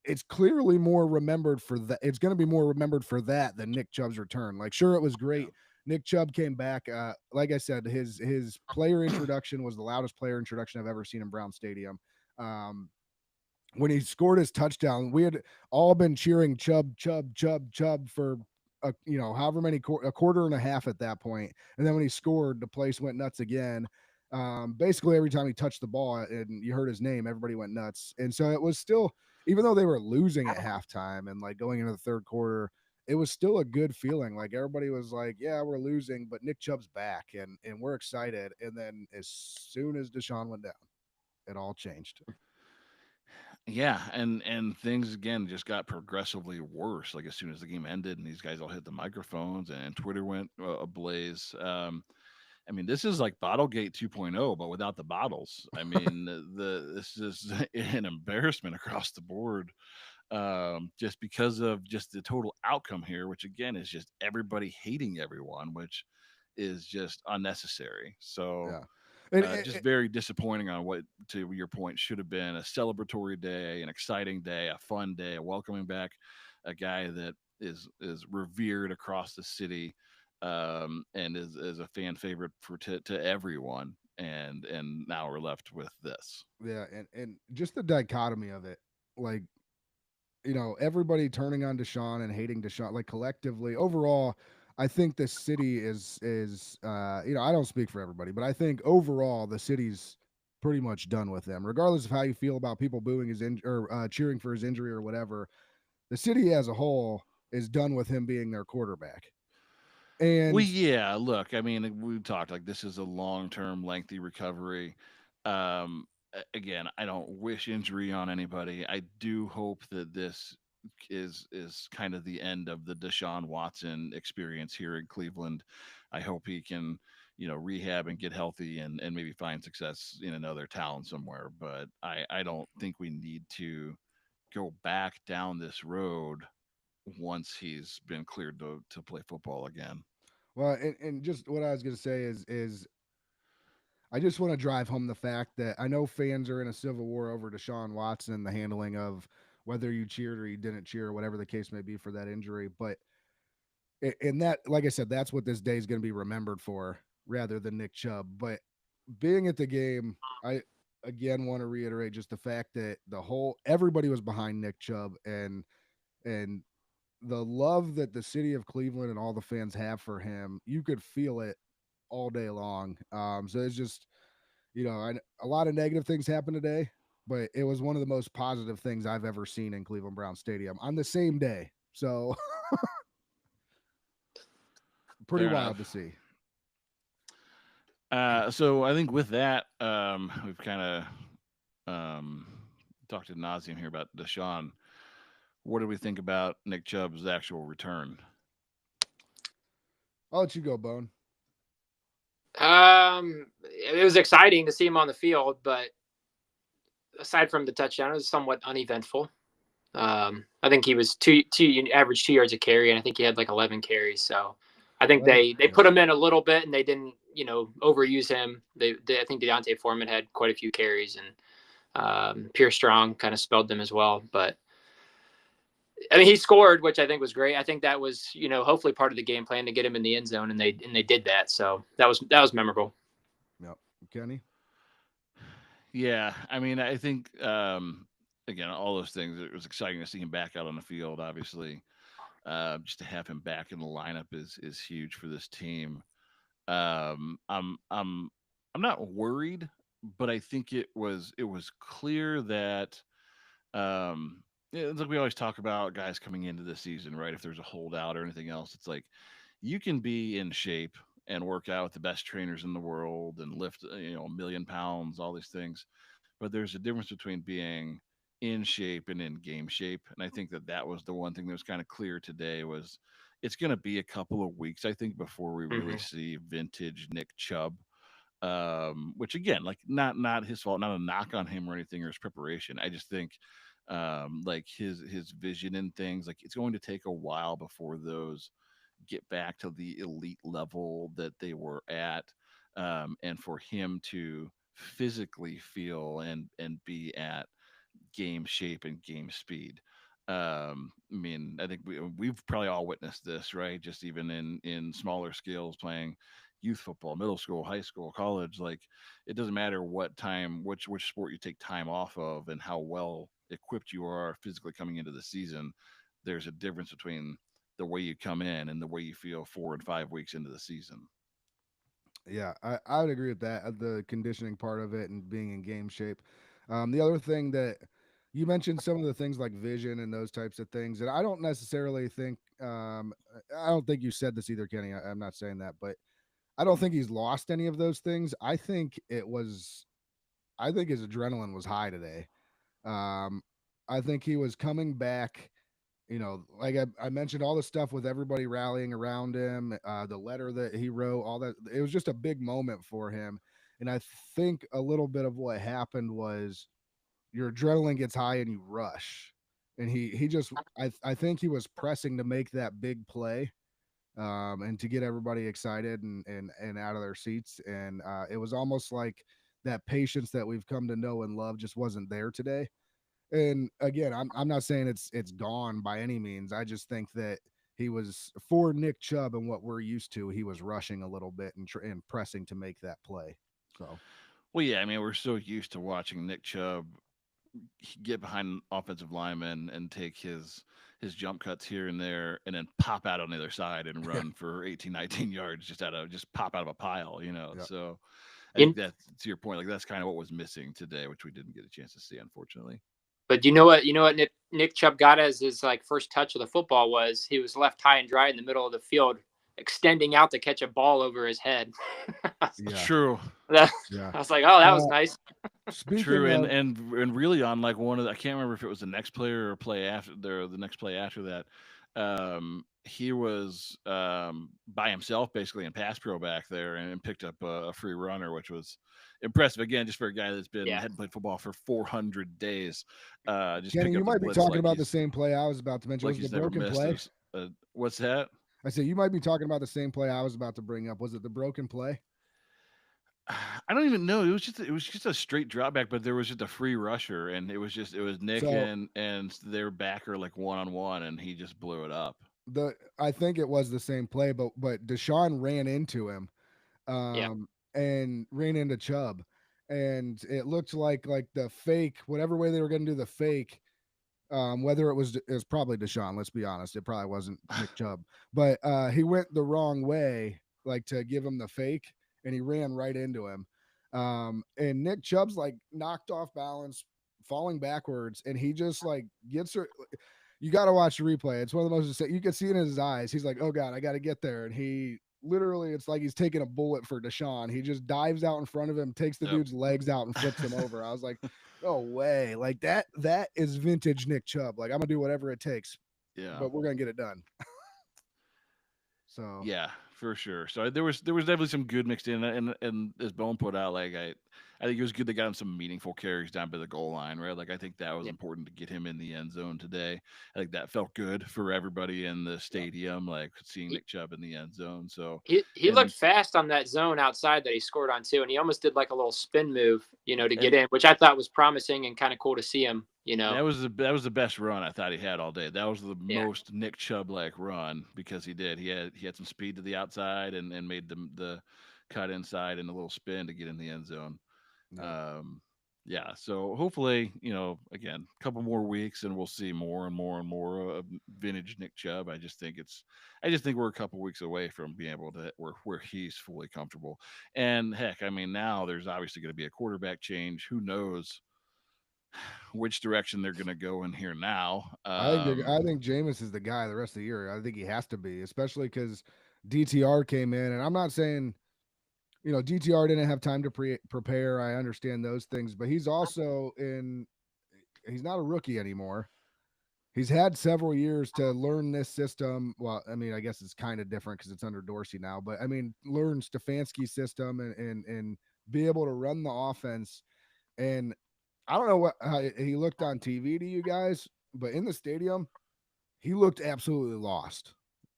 it's clearly more remembered for that. It's going to be more remembered for that than Nick Chubb's return. Like, sure, it was great. Yeah. Nick Chubb came back. Like I said, his player introduction was the loudest player introduction I've ever seen in Brown Stadium. When he scored his touchdown, we had all been cheering Chubb, Chubb, Chubb, Chubb for however many a quarter and a half at that point. And then when he scored, the place went nuts again. Basically every time he touched the ball and you heard his name, everybody went nuts. And so it was still, even though they were losing at halftime and like going into the third quarter, it was still a good feeling. Like everybody was like, yeah, we're losing, but Nick Chubb's back and we're excited. And then as soon as Deshaun went down, it all changed. Yeah, and things again just got progressively worse. Like as soon as the game ended, and these guys all hit the microphones, and Twitter went ablaze. I mean, this is like Bottlegate 2.0, but without the bottles. I mean, this is an embarrassment across the board, just because of just the total outcome here, which again is just everybody hating everyone, which is just unnecessary. So Yeah. And, just very disappointing on what, to your point, should have been a celebratory day, an exciting day, a fun day, a welcoming back a guy that is revered across the city, and is a fan favorite to everyone. And now we're left with this. yeah, and just the dichotomy of it, like, everybody turning on Deshaun and hating Deshaun, like collectively, overall, I think the city is I don't speak for everybody, but I think overall the city's pretty much done with them, regardless of how you feel about people booing his or cheering for his injury or whatever. The city as a whole is done with him being their quarterback. Well, And yeah, look, I mean, we talked like this is a long-term, lengthy recovery. Again, I don't wish injury on anybody. I do hope that this is kind of the end of the Deshaun Watson experience here in Cleveland. I hope he can, rehab and get healthy and maybe find success in another town somewhere. But I don't think we need to go back down this road once he's been cleared to play football again. well, and just what I was gonna say is I just want to drive home the fact that I know fans are in a civil war over Deshaun Watson and the handling of whether you cheered or you didn't cheer, or whatever the case may be for that injury. But and that, like I said, that's what this day is going to be remembered for, rather than Nick Chubb. But being at the game, I again want to reiterate just the fact that everybody was behind Nick Chubb, and the love that the city of Cleveland and all the fans have for him, you could feel it all day long. So it's just, a lot of negative things happened today, but it was one of the most positive things I've ever seen in Cleveland Brown Stadium on the same day. So pretty Fair wild to enough. see. So I think with that, we've kind of talked ad nauseum here about Deshaun. What do we think about Nick Chubb's actual return? I'll let you go, Bone. It was exciting to see him on the field, but aside from the touchdown, it was somewhat uneventful. I think he was average 2 yards a carry, and I think he had like 11 carries. So I think they put him in a little bit, and they didn't overuse him. I think Deontay Foreman had quite a few carries, and Pierre Strong kind of spelled them as well. But I mean, he scored, which I think was great. I think that was hopefully part of the game plan to get him in the end zone, and they did that. So that was memorable. Yep. Kenny. Yeah, I mean, I think again, all those things. It was exciting to see him back out on the field. Obviously, just to have him back in the lineup is huge for this team. Um, I'm I'm I'm not worried, but I think it was clear that it's like we always talk about guys coming into the season, right? If there's a holdout or anything else, it's like you can be in shape and work out with the best trainers in the world and lift, 1,000,000 pounds, all these things. But there's a difference between being in shape and in game shape. And I think that was the one thing that was kind of clear today was it's going to be a couple of weeks, I think, before we really Mm-hmm. see vintage Nick Chubb. Which again, like not his fault, not a knock on him or anything or his preparation. I just think like his vision and things, like it's going to take a while before those get back to the elite level that they were at, and for him to physically feel and be at game shape and game speed. I mean, I think we've probably all witnessed this, right? Just even in smaller scales, playing youth football, middle school, high school, college. Like it doesn't matter what time, which sport you take time off of, and how well equipped you are physically coming into the season. There's a difference between the way you come in and the way you feel 4 and 5 weeks into the season. Yeah, I would agree with that. The conditioning part of it and being in game shape. The other thing that you mentioned, some of the things like vision and those types of things, and I don't necessarily think, I don't think you said this either, Kenny. I'm not saying that, but I don't think he's lost any of those things. I think it was I think his adrenaline was high today. Um, I think he was coming back. Like I mentioned, all the stuff with everybody rallying around him, the letter that he wrote, all that. It was just a big moment for him. And I think a little bit of what happened was your adrenaline gets high and you rush. And he just I think he was pressing to make that big play, and to get everybody excited and out of their seats. And it was almost like that patience that we've come to know and love just wasn't there today. And again, I'm not saying it's gone by any means. I just think that he was, for Nick Chubb and what we're used to, he was rushing a little bit and pressing to make that play. So Well, yeah, I mean, we're so used to watching Nick Chubb get behind offensive linemen and take his jump cuts here and there and then pop out on the other side and run for 18, 19 yards just pop out of a pile, you know. yeah. So I think In, that's to your point, like that's kind of what was missing today, which we didn't get a chance to see, unfortunately. but you know what? You know what Nick Chubb got as his like first touch of the football was he was left high and dry in the middle of the field, extending out to catch a ball over his head. Yeah. True. I Yeah. was like, oh, that was nice. Speaking True, of, and really on like one of I can't remember if it was the next player or play after the next play after that. He was by himself basically in pass pro back there and picked up a free runner, which was impressive again, just for a guy that's Yeah. hadn't played football for 400 days. Just Kenny, pick you up the might be blitz talking like about the he's same play I was about to mention. like Was it he's the never broken missed. play? What's that? I said you might be talking about the same play I was about to bring up. Was it the broken play? I don't even know. It was just a straight drop back, but there was just a free rusher, and it was Nick So and their backer like one on one, and he just blew it up. I think it was the same play, but Deshaun ran into him, Yeah. and ran into Chubb, and it looked like the fake, whatever way they were going to do the fake. Whether it was probably Deshaun. Let's be honest, it probably wasn't Nick Chubb, but he went the wrong way, like to give him the fake, and he ran right into him. And Nick Chubb's like knocked off balance, falling backwards, and he just like gets her. You got to watch the replay. It's one of the most, you can see it in his eyes. He's like, oh God, I got to get there. And he literally, it's like he's taking a bullet for Deshaun. He just dives out in front of him, takes the Yep. dude's legs out and flips him over. I was like, no way. Like that is vintage Nick Chubb. Like I'm gonna do whatever it takes, Yeah. but we're gonna get it done. So Yeah, for sure. So there was definitely some good mixed in, and as Bone put out, like I think it was good they got him some meaningful carries down by the goal line, right? Like I think that was Yeah. important to get him in the end zone today. I think that felt good for everybody in the stadium, like seeing He, Nick Chubb in the end zone. So he and looked fast on that zone outside that he scored on too, and he almost did like a little spin move, to get and in, which I thought was promising and kind of cool to see him. that was the best run I thought he had all day. That was the Yeah. most Nick Chubb like run because he had some speed to the outside and made the cut inside and a little spin to get in the end zone. no. Um, yeah, so hopefully, again, a couple more weeks and we'll see more and more and more of vintage Nick Chubb. I just think we're a couple weeks away from being able to where he's fully comfortable. And heck, I mean, now there's obviously going to be a quarterback change. Who knows which direction they're going to go in here now? I think Jameis is the guy the rest of the year. I think he has to be, especially because DTR came in, and I'm not saying DTR didn't have time to prepare. I understand those things, but he's also in. He's not a rookie anymore. He's had several years to learn this system. Well, I mean, I guess it's kind of different because it's under Dorsey now, but I mean, learn Stefanski's system and be able to run the offense. And I don't know how he looked on TV to you guys, but in the stadium, he looked absolutely lost.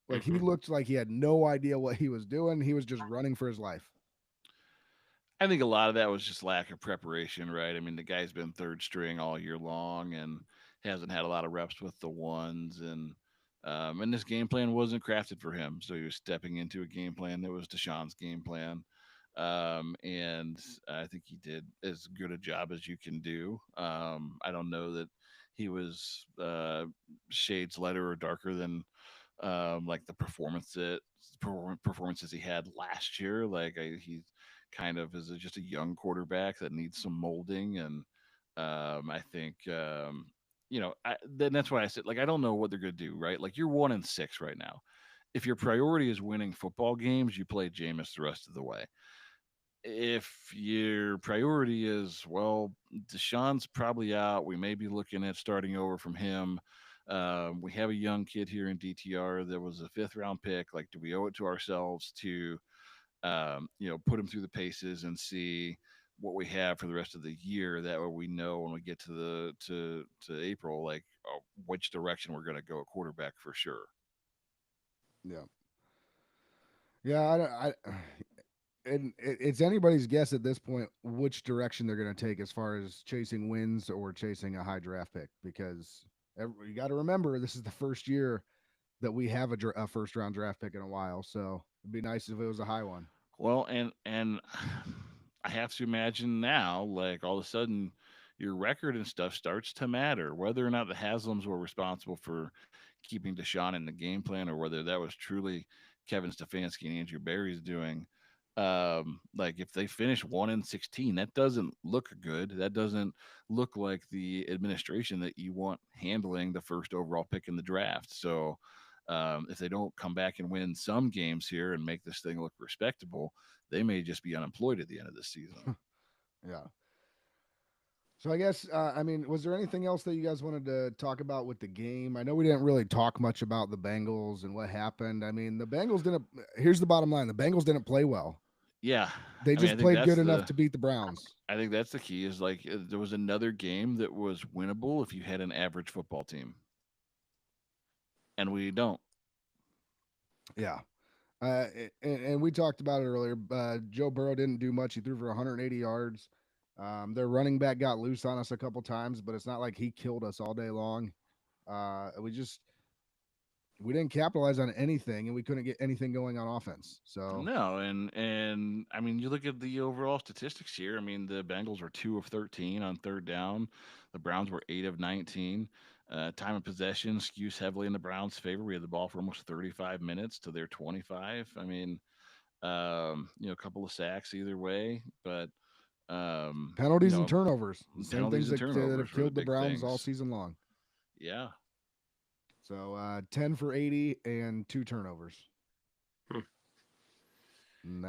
Like he looked like he had no idea what he was doing. He was just running for his life. I think a lot of that was just lack of preparation, right? I mean, the guy's been third string all year long and hasn't had a lot of reps with the ones, and this game plan wasn't crafted for him. So he was stepping into a game plan that was Deshaun's game plan, and I think he did as good a job as you can do. I don't know that he was shades lighter or darker than like the performances he had last year. Like he kind of is just a young quarterback that needs some molding, and I think then that's why I said like I don't know what they're gonna do, right? Like you're 1-6 right now. If your priority is winning football games, you play Jameis the rest of the way. if your priority is, well, Deshaun's probably out, we may be looking at starting over from him. We have a young kid here in DTR that was a 5th-round pick. Like, do we owe it to ourselves to, put him through the paces and see what we have for the rest of the year? That way, we know when we get to to April, like, which direction we're going to go at quarterback for sure. Yeah. Yeah, and it's anybody's guess at this point which direction they're going to take as far as chasing wins or chasing a high draft pick, because you got to remember this is the first year that we have a first round draft pick in a while, so it'd be nice if it was a high one. Well, and I have to imagine now, like, all of a sudden, your record and stuff starts to matter. Whether or not the Haslams were responsible for keeping Deshaun in the game plan, or whether that was truly Kevin Stefanski and Andrew Barry's doing. Like, if they finish 1-16, that doesn't look good. That doesn't look like the administration that you want handling the first overall pick in the draft. So, if they don't come back and win some games here and make this thing look respectable, they may just be unemployed at the end of this season. Yeah. So I guess, was there anything else that you guys wanted to talk about with the game? I know we didn't really talk much about the Bengals and what happened. I mean, the Bengals didn't. Here's the bottom line: the Bengals didn't play well. Yeah, They I just think played that's good enough to beat the Browns. I think that's the key. Is like, there was another game that was winnable if you had an average football team, and we don't. Yeah. And we talked about it earlier. Joe Burrow didn't do much. He threw for 180 yards. Their running back got loose on us a couple times, but it's not like he killed us all day long. We didn't capitalize on anything, and we couldn't get anything going on offense. So No, and I mean, you look at the overall statistics here. I mean, the Bengals were 2 of 13 on third down. The Browns were 8 of 19. Time of possession skews heavily in the Browns' favor. We had the ball for almost 35 minutes to their 25. I mean, a couple of sacks either way, but penalties and turnovers, the same things and that turnovers have were the killed the big Browns all things. season long. Yeah, So 10 for 80 and 2 turnovers. yeah,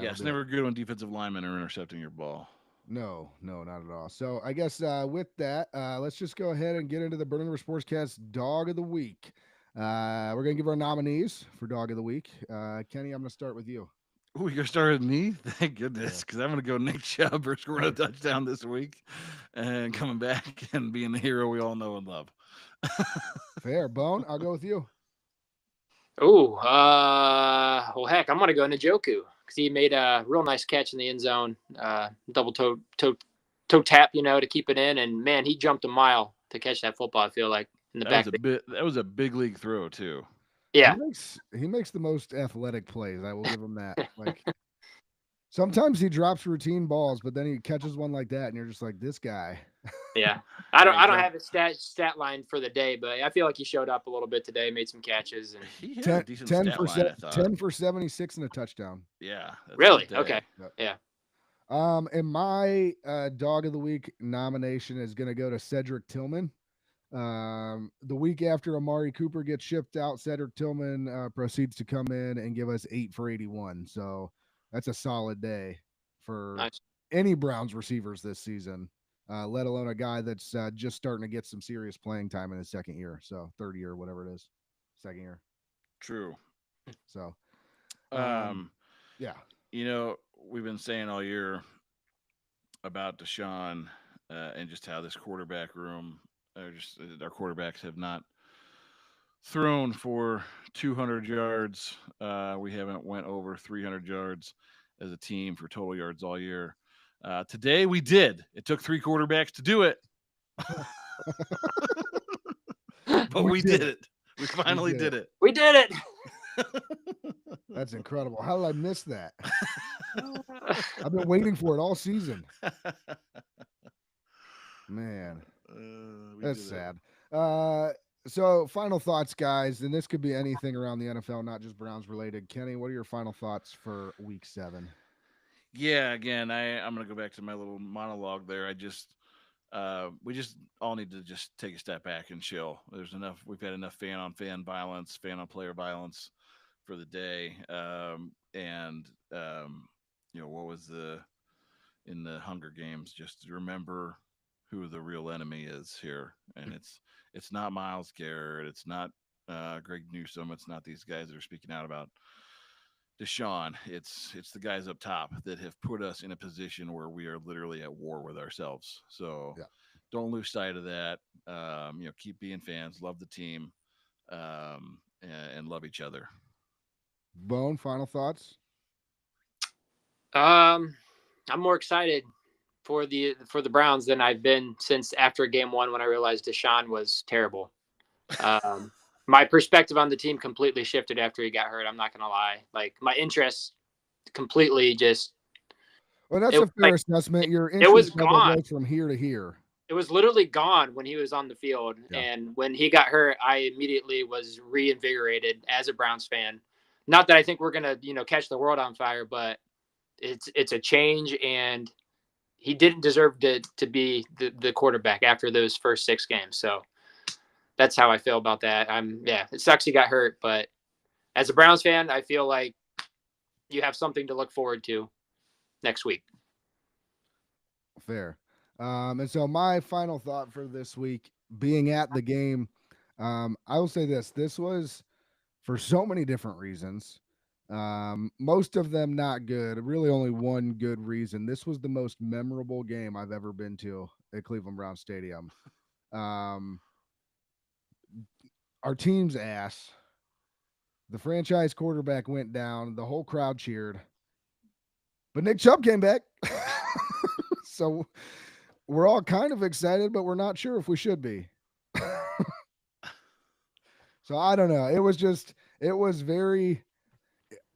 it's never good when defensive linemen are intercepting your ball. No, not at all. So I guess with that, let's just go ahead and get into the Burning River Sportscast Dog of the Week. We're going to give our nominees for Dog of the Week. Kenny, I'm going to start with you. Oh, you started me? Thank goodness, because I'm going to go Nick Chubb for scoring a touchdown this week and coming back and being the hero we all know and love. Fair. Bone, I'll go with you. Oh, well, heck, I'm going to go Njoku because he made a real nice catch in the end zone, double toe tap, to keep it in. And, man, he jumped a mile to catch that football, I feel like, in the back. That was a big league throw, too. Yeah. He makes the most athletic plays. I will give him that. Like, sometimes he drops routine balls, but then he catches one like that, and you're just like, this guy. Yeah. I don't have a stat line for the day, but I feel like he showed up a little bit today, made some catches. And he had a decent stat line, I thought. 10 for 76 and a touchdown. Yeah. Really? Okay. Yep. Yeah. And my Dog of the Week nomination is going to go to Cedric Tillman. The week after Amari Cooper gets shipped out, Cedric Tillman proceeds to come in and give us 8 for 81. So that's a solid day for any Browns receivers this season, let alone a guy that's just starting to get some serious playing time in his second year. So third year, whatever it is, second year. True. So, yeah. We've been saying all year about Deshaun and just how this quarterback room, our quarterbacks have not thrown for 200 yards. We haven't went over 300 yards as a team for total yards all year. Today we did. It took 3 quarterbacks to do it. But we did it. We finally did it. We did it. That's incredible. How did I miss that? I've been waiting for it all season. Man, that's sad. So final thoughts, guys, and this could be anything around the NFL, not just Browns related. Kenny, what are your final thoughts for week 7? Yeah, again, I'm going to go back to my little monologue there. We just all need to just take a step back and chill. We've had enough fan on fan violence, fan on player violence for the day. What was in the Hunger Games, just to remember who the real enemy is here, and it's not Miles Garrett, it's not Greg Newsome, it's not these guys that are speaking out about Deshaun. It's the guys up top that have put us in a position where we are literally at war with ourselves. So Yeah. don't lose sight of that. Keep being fans, love the team, and love each other. Bone, final thoughts? I'm more excited for the Browns than I've been since after game one when I realized Deshaun was terrible. My perspective on the team completely shifted after he got hurt. I'm not gonna lie. Like my interest completely just. Well, that's a fair assessment. Your It was interest level gone. goes from here to here. It was literally gone when he was on the field. Yeah. And when he got hurt, I immediately was reinvigorated as a Browns fan. Not that I think we're going to, catch the world on fire, but it's a change, and he didn't deserve to be the quarterback after those first 6 games. So that's how I feel about that. It sucks he got hurt, but as a Browns fan, I feel like you have something to look forward to next week. Fair. And so my final thought for this week, being at the game, I will say this was for so many different reasons. Most of them not good. Really only one good reason. This was the most memorable game I've ever been to at Cleveland Browns Stadium. Our team's ass. The franchise quarterback went down. The whole crowd cheered. But Nick Chubb came back. So we're all kind of excited, but we're not sure if we should be. So I don't know. It was very,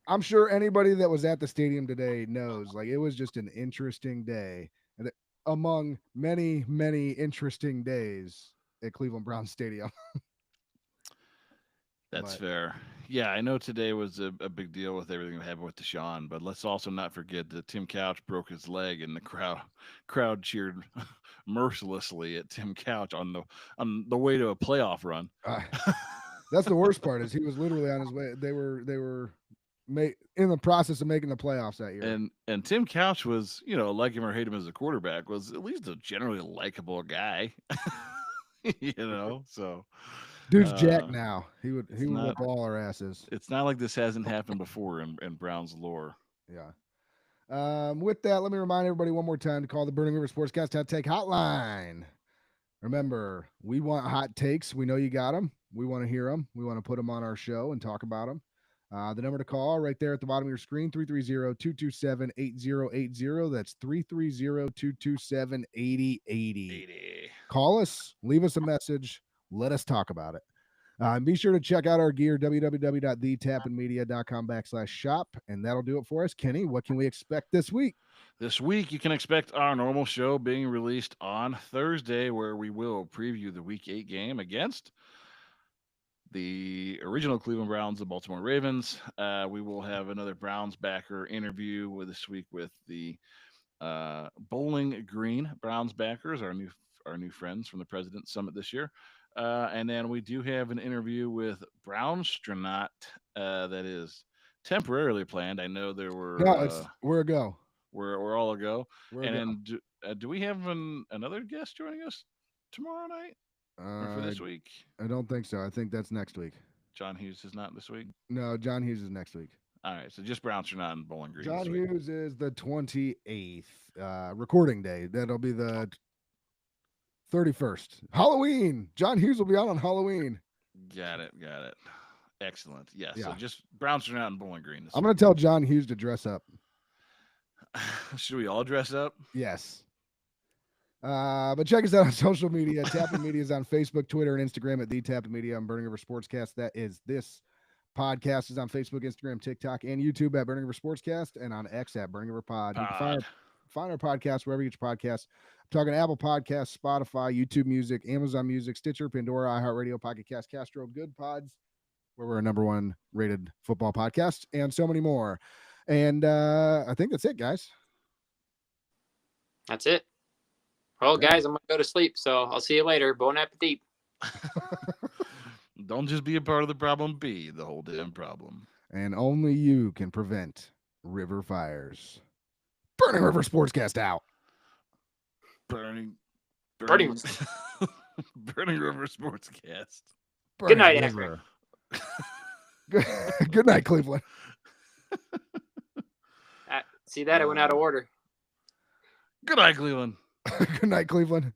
I'm sure anybody that was at the stadium today knows, like, it was just an interesting day among many, many interesting days at Cleveland Browns Stadium. That's fair. Yeah, I know today was a big deal with everything that happened with Deshaun, but let's also not forget that Tim Couch broke his leg, and the crowd cheered mercilessly at Tim Couch on the way to a playoff run. That's the worst part, is he was literally on his way. They were in the process of making the playoffs that year. And Tim Couch was, like him or hate him as a quarterback, was at least a generally likable guy. So dude's Jack now. He would whip all our asses. It's not like this hasn't happened before in Browns lore. Yeah. With that, let me remind everybody one more time to call the Burning River Sportscast Hot Take Hotline. Remember, we want hot takes. We know you got them. We want to hear them. We want to put them on our show and talk about them. The number to call right there at the bottom of your screen, 330-227-8080. That's 330-227-8080. Call us, leave us a message. Let us talk about it. And be sure to check out our gear, www.thetappinmedia.com/shop, and that'll do it for us. Kenny, what can we expect this week? This week, you can expect our normal show being released on Thursday, where we will preview the Week 8 game against the original Cleveland Browns, the Baltimore Ravens. We will have another Browns backer interview this week with the Bowling Green Browns backers, our new friends from the President's Summit this year. And then we do have an interview with Brownstronaut that is temporarily planned. I know there were. No, we're a go. We're all a go. Do we have another guest joining us tomorrow night or for this week? I don't think so. I think that's next week. John Hughes is not this week? No, John Hughes is next week. All right, so just Brownstronaut and Bowling Green. John Hughes is the 28th recording day. That'll be the 31st. Halloween. John Hughes will be out on Halloween. Got it. Excellent. Yes. Yeah. So just Brownstronaut and Bowling Green. I'm going to tell John Hughes to dress up. Should we all dress up? Yes. But check us out on social media. Tapping Media is on Facebook, Twitter, and Instagram at The Tapping Media. I'm Burning River Sportscast. That is this podcast is on Facebook, Instagram, TikTok, and YouTube at Burning River Sportscast, and on X at Burning River Pod. You can find our podcast wherever you get your podcasts. I'm talking Apple Podcasts, Spotify, YouTube Music, Amazon Music, Stitcher, Pandora, iHeartRadio, Pocket Cast, Castro, Good Pods, where we're a #1 rated football podcast, and so many more. And I think that's it, guys. That's it. Well, guys, I'm going to go to sleep, so I'll see you later. Bon appetit. Don't just be a part of the problem, be the whole damn problem. And only you can prevent river fires. Burning River Sportscast out. Burning Burning River Sportscast. Good night, River. Akron. Good night, Cleveland. See that? I went out of order. Good night, Cleveland. Good night, Cleveland.